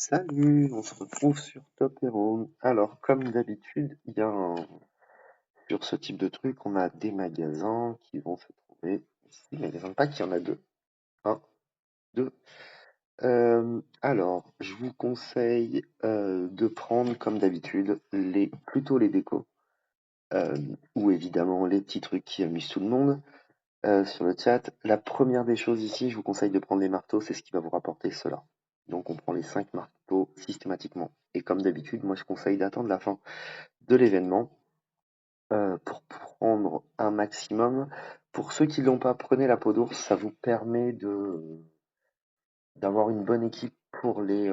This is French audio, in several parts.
Salut, on se retrouve sur Top Hero. Alors, comme d'habitude, sur ce type de truc, on a des magasins qui vont se trouver ici. Magasins de Pâques, il y en a deux. Un, deux. Alors, je vous conseille de prendre, comme d'habitude, plutôt les décos, euh, ou évidemment les petits trucs qui amusent tout le monde. Sur le chat, la première des choses ici, je vous conseille de prendre les marteaux, c'est ce qui va vous rapporter cela. Donc on prend les 5 marteaux systématiquement. Et comme d'habitude, moi je conseille d'attendre la fin de l'événement pour prendre un maximum. Pour ceux qui l'ont pas, prenez la peau d'ours, ça vous permet d'avoir une bonne équipe pour les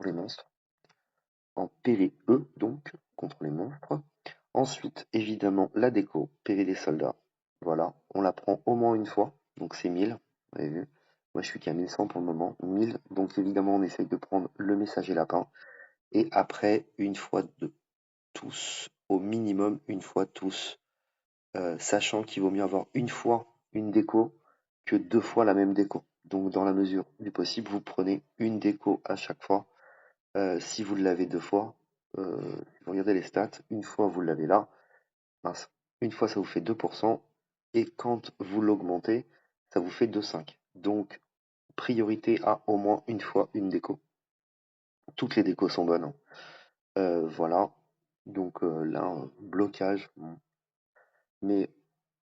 monstres. En PvE donc, contre les monstres. Ensuite, évidemment, la déco, PV des soldats. Voilà, on la prend au moins une fois, donc c'est 1000, vous avez vu. Moi je suis qu'à 1100 pour le moment, 1000. Donc évidemment, on essaye de prendre le messager lapin. Et après, une fois de tous, au minimum une fois tous, sachant qu'il vaut mieux avoir une fois une déco que deux fois la même déco. Donc dans la mesure du possible, vous prenez une déco à chaque fois. Si vous l'avez deux fois, si vous regardez les stats, une fois vous l'avez là, mince, une fois ça vous fait 2%, et quand vous l'augmentez, ça vous fait 2,5. Donc priorité à au moins une fois une déco. Toutes les décos sont bonnes, hein. Voilà. Donc là, blocage. Bon. Mais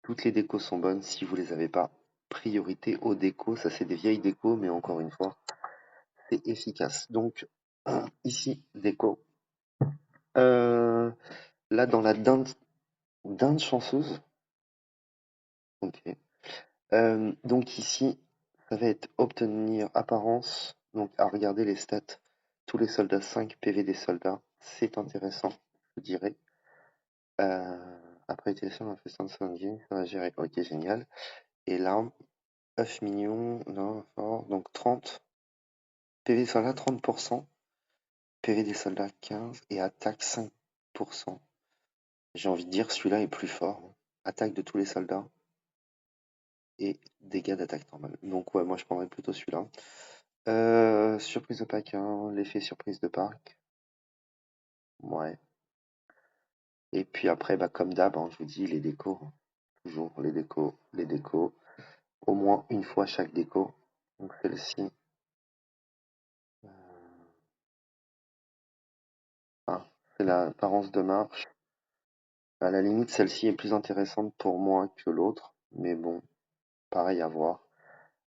toutes les décos sont bonnes si vous les avez pas. Priorité aux décos. Ça, c'est des vieilles décos, mais encore une fois, c'est efficace. Donc, ici, déco. Euh, Là, dans la dinde chanceuse. Ok. Donc ici, ça va être obtenir apparence. Donc à regarder les stats. Tous les soldats 5 PV des soldats. C'est intéressant, je dirais. Après utilisation d'un festin de soigner, ça va gérer. Ok, génial. Et là, œuf mignon, non, fort. Donc 30. PV des soldats 30%. PV des soldats 15. Et attaque 5%. J'ai envie de dire celui-là est plus fort, hein. Attaque de tous les soldats. Et dégâts d'attaque normale. Donc ouais, moi je prendrais plutôt celui-là. Surprise de pack 1, l'effet surprise de parc. Ouais. Et puis après, bah, comme d'hab, hein, je vous dis, les décos, hein. Toujours les décos, les décos. Au moins une fois chaque déco. Donc celle-ci. euh, ah, c'est l'apparence de marche. À la limite, celle-ci est plus intéressante pour moi que l'autre. Mais bon, pareil à voir.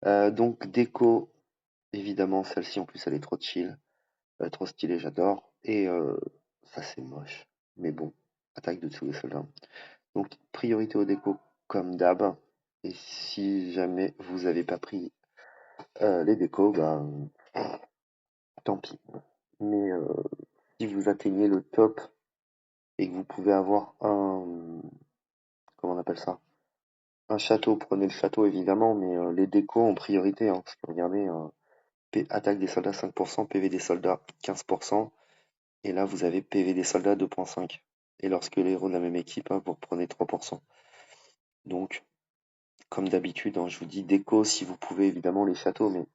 Donc déco, évidemment, celle-ci en plus elle est trop chill. Trop stylée, j'adore. Et ça c'est moche. Mais bon, attaque de tous les soldats. Donc priorité au déco comme d'hab. Et si jamais vous avez pas pris les décos, bah tant pis. Mais si vous atteignez le top et que vous pouvez avoir comment on appelle ça? Un château, prenez le château évidemment, mais les décos en priorité, hein, parce que regardez, attaque des soldats 5%, PV des soldats 15%, et là vous avez PV des soldats 2,5. Et lorsque les héros de la même équipe, hein, vous reprenez 3%. Donc, comme d'habitude, hein, je vous dis déco si vous pouvez évidemment les châteaux, mais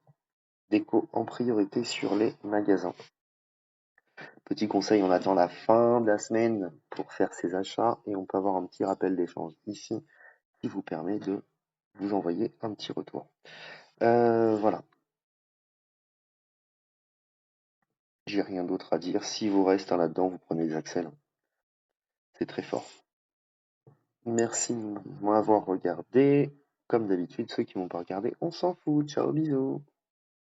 déco en priorité sur les magasins. Petit conseil, on attend la fin de la semaine pour faire ses achats et on peut avoir un petit rappel d'échange ici qui vous permet de vous envoyer un petit retour. Voilà, j'ai rien d'autre à dire. Si vous restez là-dedans, vous prenez des accès. C'est très fort. Merci de m'avoir regardé. Comme d'habitude, ceux qui m'ont pas regardé, on s'en fout. Ciao, bisous.